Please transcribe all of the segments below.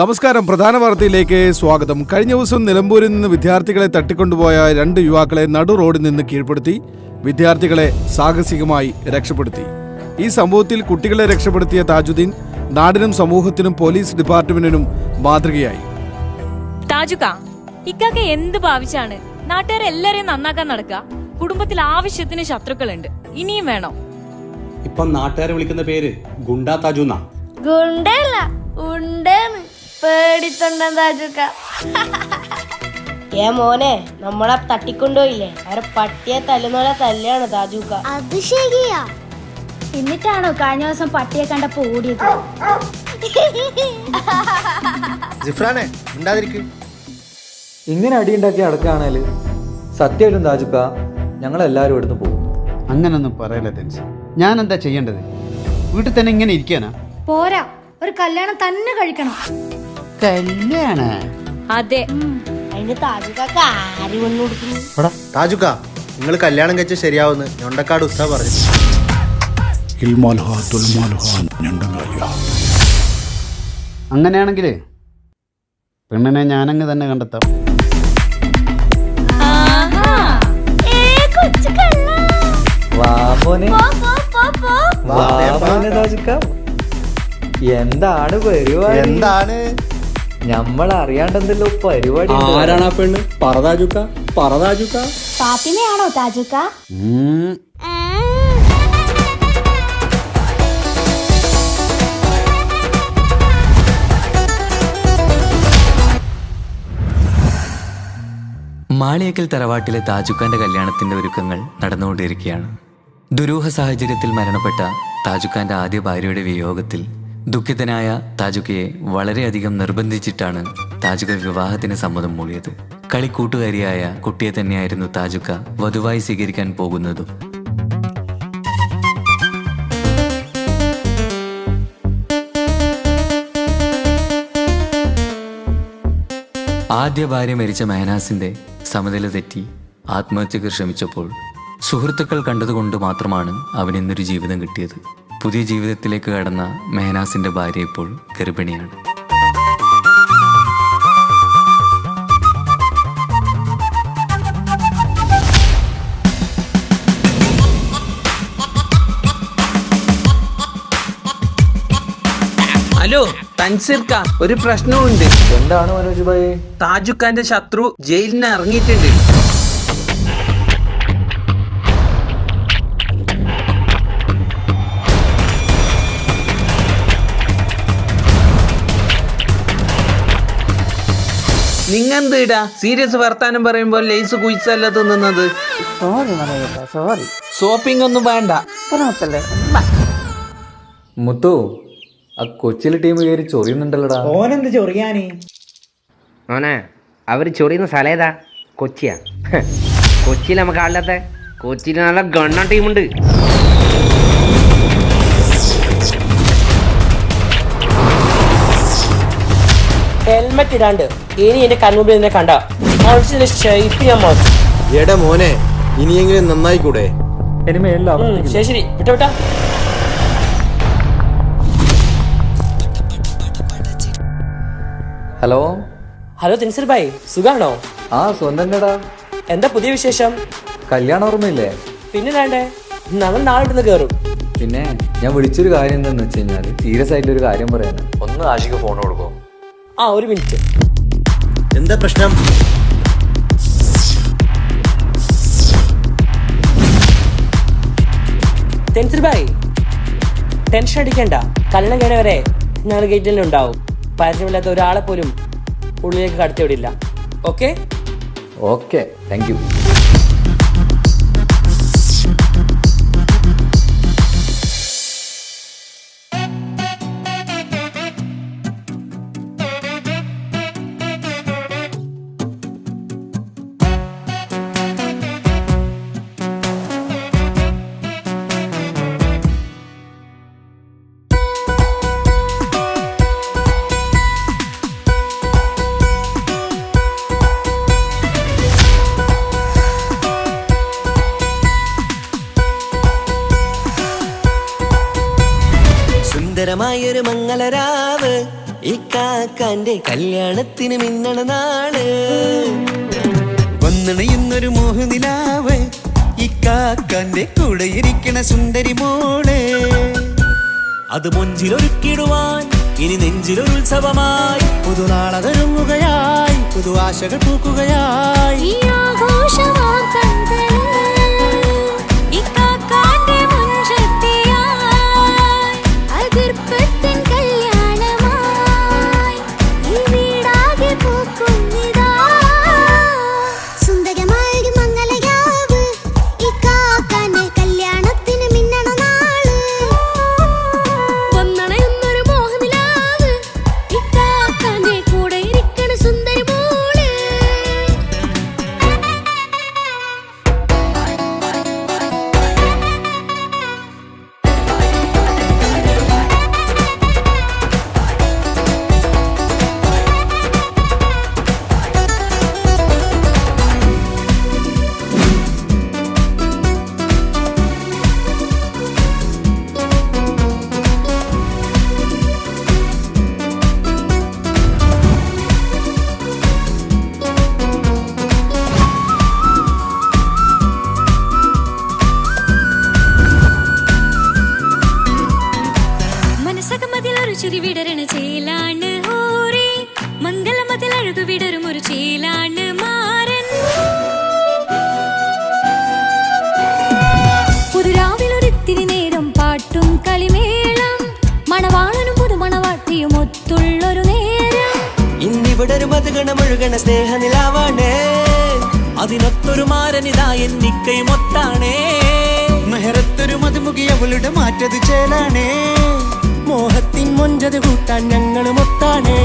നമസ്കാരം. പ്രധാന വാർത്തയിലേക്ക് സ്വാഗതം. കഴിഞ്ഞ ദിവസം നിലമ്പൂരിൽ നിന്ന് വിദ്യാർത്ഥികളെ തട്ടിക്കൊണ്ടുപോയ 2 യുവാക്കളെ നടു റോഡിൽ നിന്ന് കീഴ്പ്പെടുത്തി വിദ്യാർത്ഥികളെ സാഹസികമായി രക്ഷപ്പെടുത്തി. ഈ സംഭവത്തിൽ കുട്ടികളെ രക്ഷപ്പെടുത്തിയ താജുദ്ദീൻ നാടിനും സമൂഹത്തിനും പോലീസ് ഡിപ്പാർട്ട്മെന്റിനും മാതൃകയായി. താജുക്ക, ഇക്കാക്ക് എന്ത് ഭാവിച്ചാണ് നാട്ടുകാരെല്ലാരെയും നന്നാക്കാൻ നടക്കുക? കുടുംബത്തിൽ ആവശ്യത്തിന് ശത്രുക്കളുണ്ട്, ഇനിയും വേണോ? ഇപ്പൊ നാട്ടുകാരെ വിളിക്കുന്ന പേര് ഗുണ്ടാ താജുന്നാ. ഗുണ്ടല്ല, ഉണ്ടെന്ന് പേടിത്തൊണ്ട താജുക്ക. മോനെ, നമ്മളെ തട്ടിക്കൊണ്ടുപോയില്ലേ, അവരെ പട്ടിയെ തല്ലുന്നോലെ തല്ലാണ് താജുക്ക. അത് ശരിയാ. എന്നിട്ടാണോ കഴിഞ്ഞ ദിവസം പട്ടിയെ കണ്ടപ്പോ ഓടിയത്? ജിഫ്രാനെ ഉണ്ടാതിരിക്കും. ഇങ്ങനെ അടിയുണ്ടാക്കി അടക്കാണേല് സത്യമായിട്ടും താജുക്ക ഞങ്ങളെല്ലാവരും ഇവിടുന്ന് പോകും. അങ്ങനൊന്നും പറയല്ലേ തെൻസ്. ഞാൻ എന്താ ചെയ്യേണ്ടത്? വീട്ടിൽ തന്നെ ഇങ്ങനെ ഇരിക്കാനാ? പോരാ, ഒരു കല്യാണം തന്നെ കഴിക്കണം. കല്യാണ? അതെ. അതിന് താജുക്ക ആര് വന്നു കൊടുക്കുന്നു? താജുക്ക, നിങ്ങൾ കല്യാണം കഴിച്ച ശരിയാവുന്ന് ഞൊണ്ടക്കാട് ഉസ്താ പറഞ്ഞു. അങ്ങനെയാണെങ്കിലേ പെണ്ണിനെ ഞാനങ്ങ് തന്നെ കണ്ടെത്താം. എന്താണ് പരിപാടി? എന്താണ് നമ്മൾ അറിയാണ്ടെന്തല്ലോ പരിപാടി. ആരാണ് ആ പെണ്ണ്? പറതാജുക്ക, പറതാജുക്ക. ഫാത്തിമയാണോ താജുക്ക? മാളിയേക്കൽ തറവാട്ടിലെ താജുക്കാന്റെ കല്യാണത്തിന്റെ ഒരുക്കങ്ങൾ നടന്നുകൊണ്ടിരിക്കുകയാണ്. ദുരൂഹ സാഹചര്യത്തിൽ മരണപ്പെട്ട താജുക്കാന്റെ ആദ്യ ഭാര്യയുടെ വിയോഗത്തിൽ ദുഃഖിതനായ താജുക്കയെ വളരെയധികം നിർബന്ധിച്ചിട്ടാണ് താജുക്ക വിവാഹത്തിന് സമ്മതം മൂളിയത്. കളിക്കൂട്ടുകാരിയായ കുട്ടിയെ തന്നെയായിരുന്നു താജുക്ക വധുവായി സ്വീകരിക്കാൻ പോകുന്നതും. ആദ്യ ഭാര്യ മരിച്ച മെഹനാസിന്റെ സമനില തെറ്റി ആത്മഹത്യക്ക് ശ്രമിച്ചപ്പോൾ സുഹൃത്തുക്കൾ കണ്ടതുകൊണ്ട് മാത്രമാണ് അവനിന്നൊരു ജീവിതം കിട്ടിയത്. പുതിയ ജീവിതത്തിലേക്ക് കടന്ന മെഹനാസിന്റെ ഭാര്യ ഇപ്പോൾ ഗർഭിണിയാണ്. ഹലോ തൻസീർക്ക, ഒരു പ്രശ്നമുണ്ട്. എന്താണ് മനോജ് ഭായി? താജുക്കാന്റെ ശത്രു ജയിലിന് ഇറങ്ങിയിട്ടുണ്ട്. നിങ്ങെന്തിടാ സീരിയസ് വർത്താനം പറയുമ്പോൾ ലേസ് കുയിച്ചല്ല തിന്നുന്നത്? ഷോപ്പിംഗ് ഒന്നും വേണ്ട. മുത്തു, ആ കൊച്ചിയിലെ ടീം കയറി ചൊറിയുന്നുണ്ടല്ലോടാ. ഓനെന്ത് ചൊറിയാന്? ഓനെ അവര് ചൊറിയുന്ന സ്ഥലം ഏതാ? കൊച്ചിയാ? കൊച്ചിയിൽ നമുക്ക് ആളില്ലാത്ത? കൊച്ചിയിൽ നല്ല ഗണ്ണ ടീമുണ്ട്. ഹെൽമെറ്റ് ഇടാണ്ട് ഇനി എന്റെ കൺമുമ്പിൽ നിന്നെ കണ്ട ഷേപ്പ് ഞാൻ മാറ്റും. എടാ മോനെ, ഇനിയെങ്കിലും നന്നായിക്കൂടെ? ശരി ശരി, വിട്ടോ വിട്ടാ. ഹലോ ഹലോ തെൻസീർ ഭായ്, സുഖാണോ? ആ സ്വന്തം. എന്താ പുതിയ വിശേഷം? കല്യാണം ഓർമ്മയില്ലേ? പിന്നെ വേണ്ടേ, നമ്മൾ നാളെ ഇവിടുന്ന് കയറും. പിന്നെ ഞാൻ വിളിച്ചൊരു കാര്യം എന്താന്ന് വെച്ച് കഴിഞ്ഞാല് സീരിയസ് ആയിട്ടൊരു കാര്യം പറയാനാ. ഒന്ന് ആഷിക്ക് ഫോൺ കൊടുക്കോ? ആ, ഒരു മിനിറ്റ്. എന്താ പ്രശ്നം? തെൻസീർ ഭായ്, ടെൻഷൻ അടിക്കണ്ട. കല്യാണം കഴിഞ്ഞ വരെ ഞങ്ങൾ ഗേറ്റിൽ ഉണ്ടാവും. പരിചയമില്ലാത്ത ഒരാളെ പോലും ഉള്ളിലേക്ക് കടത്തിവിടില്ല. Okay okay, thank you. സുന്ദരമായൊരു മംഗളരാവ് ഇക്കാക്കാന്റെ കല്യാണത്തിന് മിന്നണ നാള് വന്നണയുന്നൊരു മോഹനിലാവ് ഇക്കാക്കാന്റെ കൂടെ ഇരിക്കണ സുന്ദരി മോള് അത് മൊഞ്ചിലൊരുക്കിടുവാൻ ഇനി നെഞ്ചിലൊരു ഉത്സവമായി പുതുനാളതൊരുങ്ങുകയായി പുതു ആശകൾ പൂക്കുകയായി വിടരണ ചേലാണ് ഹോറി മംഗളമതിൽ അഴകു വിടരും ഒരു ചേലാണ് മാരൻ പുതുരാവിലൊരിത്തിരി നേരം പാട്ടും കളിമേളം മണവാളനും പുതുമണവാട്ടിയും ഒത്തുള്ളൊരു നേരം ഇന്നിവിടെ ഒരു മധുഗണമൊഴുകണ സ്നേഹനിലാവാണ് അതിനൊത്തൊരു മാരനിതാ എന്നിക്കയും ഒത്താണേ മെഹറത്തൊരു മധുമുഖി അവളുടെ മാറ്റത് ചേലാണേ മോഹത്തിൻ മൊഞ്ചത് കൂട്ടാൻ ഞങ്ങളും ഒത്താണേ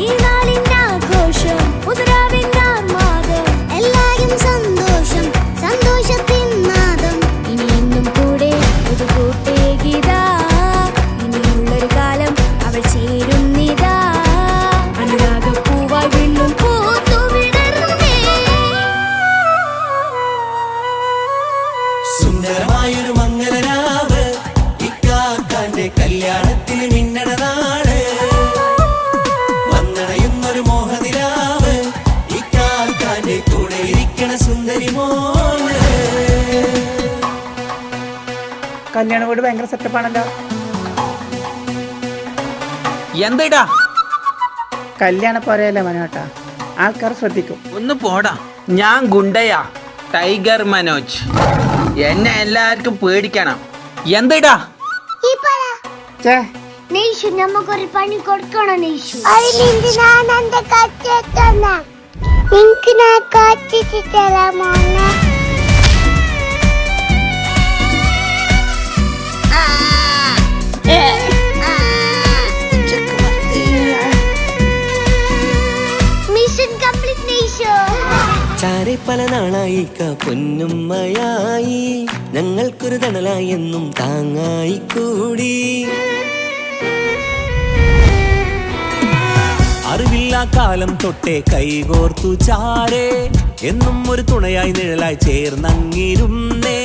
ഈ നാളിന്റെ ആഘോഷം പുതുരാവിന്റെ ആർമാദം എല്ലാരും സന്തോഷം സന്തോഷത്തിൻ നാദം ഇനി എന്നും കൂടെ പുതുകൂട്ടേ ഗീതാ ഇനിയുള്ളൊരു കാലം അവൾ ചേരുന്നിതാ അനുരാഗപ്പൂവായി വീണ്ടും പൂത്തുവിടർന്നേ സുന്ദരമായൊരു മംഗളരാവ് ഇക്കാക്കാന്റെ കല്യാണത്തിന് മിന്നണ നാള് വന്നണയുന്നൊരു മോഹനിലാവ് ഇക്കാക്കാന്റെ കൂടെ ഇരിക്കണ സുന്ദരി മോള് കല്യാണ വീട് ഭയങ്കര സെറ്റപ്പാണല്ലോ. എന്താ കല്യാണ പോരയല്ലേ മനോട്ടാ, ആൾക്കാർ ശ്രദ്ധിക്കും. ഒന്ന് പോടാ, ഞാൻ ഗുണ്ടയാ, ടൈഗർ മനോജ്. എന്നെ എല്ലാവർക്കും പേടിക്കണം. എന്താ നെയ്ഷു നമുക്കൊരു പണി കൊടുക്കണം നെയ്ഷു. അതിലിന്റെ ഞാൻ എന്റെ കച്ചെത്തന്ന നിനക്ക് ഞാൻ കച്ചിട്ട് തരാമോന്നെ. Mission complete നെയ്ഷു. ചാരെ പല നാളായി പൊന്നുമ്മയായി ഞങ്ങൾക്കൊരു തണലായി എന്നും താങ്ങായി കൂടി അറിവില്ലാ കാലം തൊട്ടേ കൈകോർത്തു ചാരേ എന്നും ഒരു തുണയായി നിഴലായി ചേർന്നങ്ങിരുന്നേ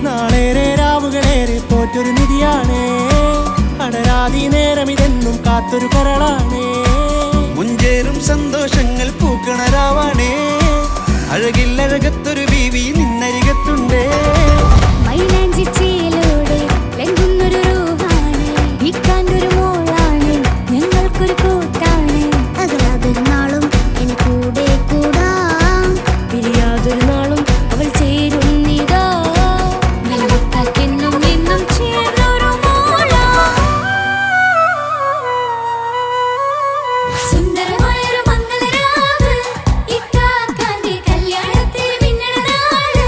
നാളേറെ രാവുകളേറെ പോറ്റൊരു നിധിയാണേ അടരാതി നേരം ഇതെന്നും കാത്തൊരു കരളാണേ മുഞ്ചേറും സന്തോഷങ്ങൾ പൂക്കണരാവാണേ അഴകില്ലഴകത്തൊരു ബീവി നിന്നരികത്തുണ്ടേ മൈലാഞ്ചി ചേലോടെ ലംഘുന്നൊരു രൂപാണ് ഇക്കാണ്ടൊരു മോളാണ് ഞങ്ങൾക്കൊരു കൂട്ടാണ് അകലാതൊരു നാളും എൻ കൂടെ കൂടാം പിരിയാതൊരു നാളും അവൾ ചേരുന്നിതാ എന്നും എന്നും ചേർന്നൊരു മോള സുന്ദരമായൊരു മംഗളരാവ് ഇക്കാക്കാന്റെ കല്യാണത്തിന് മിന്നണ നാള്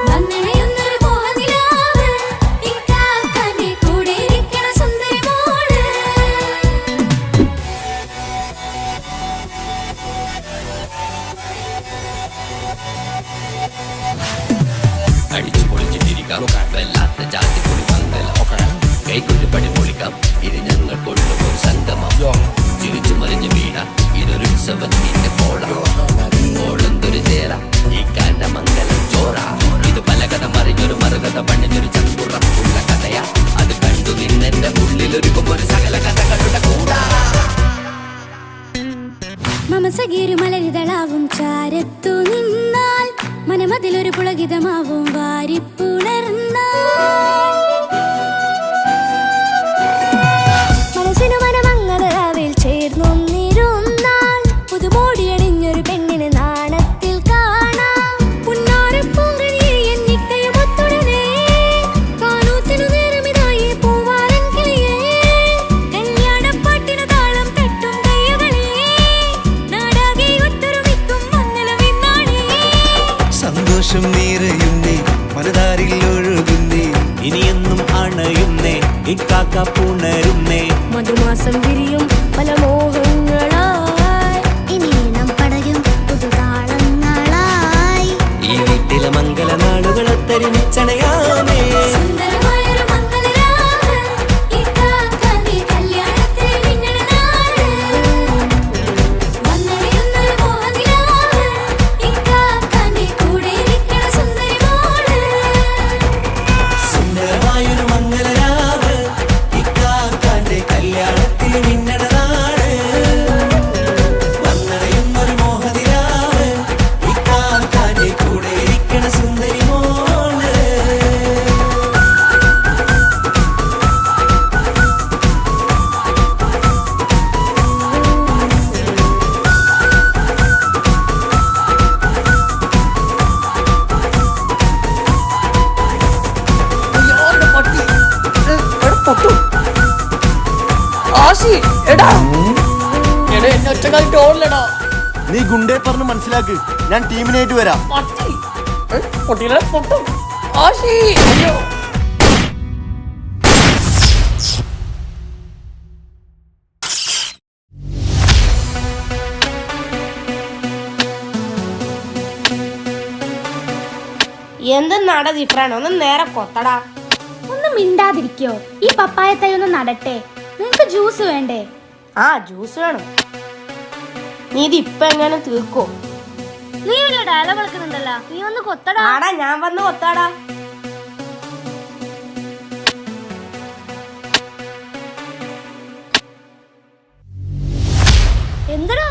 വന്നണയുന്നൊരു മോഹനിലാവ് ഇക്കാക്കാന്റെ കൂടെ ഇരിക്കണ സുന്ദരി മോള് അടിച്ചു പൊളിച്ചിട്ടിരിക്കാം വല്ലാത്ത ജാതി പൊളി മംഗലം കൈക്കൊണ്ടു പടി പൊളിക്കാം ഇത് ഞങ്ങൾ കൊണ്ടുപോകും സംഗമം ചിരിച്ചു മറിഞ്ഞു വീണ ഇതൊരു ഉത്സവത്തിന്റെ ഓളന്തൊരു ചേര ഈ കാന്റെ മംഗലം ചോറ ഇത് പല കഥ മറിഞ്ഞൊരു മറുകഥ പണിഞ്ഞൊരു ചങ്കുറപ്പുള്ള കഥയാ അത് കണ്ടു നിന്നെന്റെ ഉള്ളിലൊരുക്കും ഒരു സകല കഥകൾ പുളകിതമാവും വാരിപ്പുണർന്ന മനസ്സിനു മനമങ്ങലാവിൽ ചേർന്നൊന്നിരുന്നാൽ പുതുമോടിയണിഞ്ഞൊരു പെണ്ണിന് നാണത്തിൽ കാണാം പുന്നാരപ്പൂങ്കണിയെ എന്നിക്കയുമൊത്തുടനെ കാനൂത്തിനു നേരമിതായി പൂവാലൻ കിളിയേ കല്യാണപ്പാട്ടിനു താളം തട്ടും കയ്യുകളെ നാടാകെ ഒത്തൊരുമിക്കും മംഗളമിന്നാണേ സന്തോഷം നിറയുന്നേ മനതാരിൽ ഒഴുകുന്നേ ഇനിയെന്നും അണയുന്നേ ഇക്കാക്ക പുണരുന്നേ മധുമാസം വിരിയും പല മോഹങ്ങളായി ഇനി നാം പടരും പുതുതാളങ്ങളായി ഈ വീട്ടിലെ മംഗള നാളുകളൊത്തരിച്ചണയാമേ സുന്ദരമായൊരു മംഗളരാവ് ഇക്കാക്കാന്റെ കല്യാണത്തിൽ മിന്നണ നാള് വന്നണിയുന്നൊരു മോഹനിലാവ് ഇക്കാക്കാന്റെ കൂടെ ഇരിക്കണ സുന്ദരി മോള് സുന്ദരമായൊരു മംഗളരാവ് ഇക്കാക്കാന്റെ കല്യാണത്തിൽ മിന്നണ നാട് വന്നടയുന്നൊരു മോഹനിലാവ് ഇക്കാക്കാന്റെ കൂടെ ഇരിക്കണ സുന്ദരി മോള് നീ ഗുണ്ടേ പറഞ്ഞ് മനസ്സിലാക്ക്. ഞാൻ ടീമിനായിട്ട് വരാം. എന്തെന്നാടാ ജിഫ്രാൻ ഒന്ന് നേരെ കൊത്തടാ. ഒന്ന് മിണ്ടാതിരിക്കോ? ഈ പപ്പായ തൈ ഒന്ന് നടട്ടെ. നിങ്ങക്ക് ജ്യൂസ് വേണ്ടേ? ആ ജ്യൂസ് വേണം. നീ ഇത് ഇപ്പൊ എങ്ങനെ തീർക്കോ? നീ വലിയ ഡയലോഗ് കളിക്കുന്നുണ്ടല്ലോ. നീ ഒന്ന് കൊത്തടാ. ആടാ ഞാൻ വന്ന് കൊത്താടാ. എന്തടാ?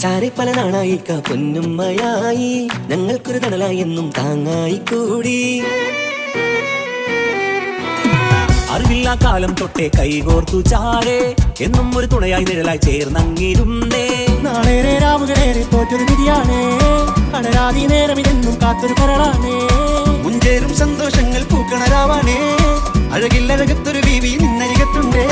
ചാരപ്പല നാണായിക്ക പൊന്നുമ്മയായി ഞങ്ങൾക്കൊരു തണലായി എന്നും താങ്ങായി കൂടി അറിവില്ലാ കാലം തൊട്ടേ കൈകോർത്തു ചാരേ എന്നും ഒരു തുണയായി നിഴലായി ചേർന്നങ്ങിരുന്നേ നാളേറെ രാവുകളേറെ തോറ്റൊരു വിധിയാണേ അടരാതി നേരം ഇതെന്നും കാത്തൊരു കരളാണേ മുഞ്ചേറും സന്തോഷങ്ങൾ പൂക്കണരാവാണേ അഴകില്ലഴകത്തൊരു വീവി നിന്നരികത്തുണ്ടേ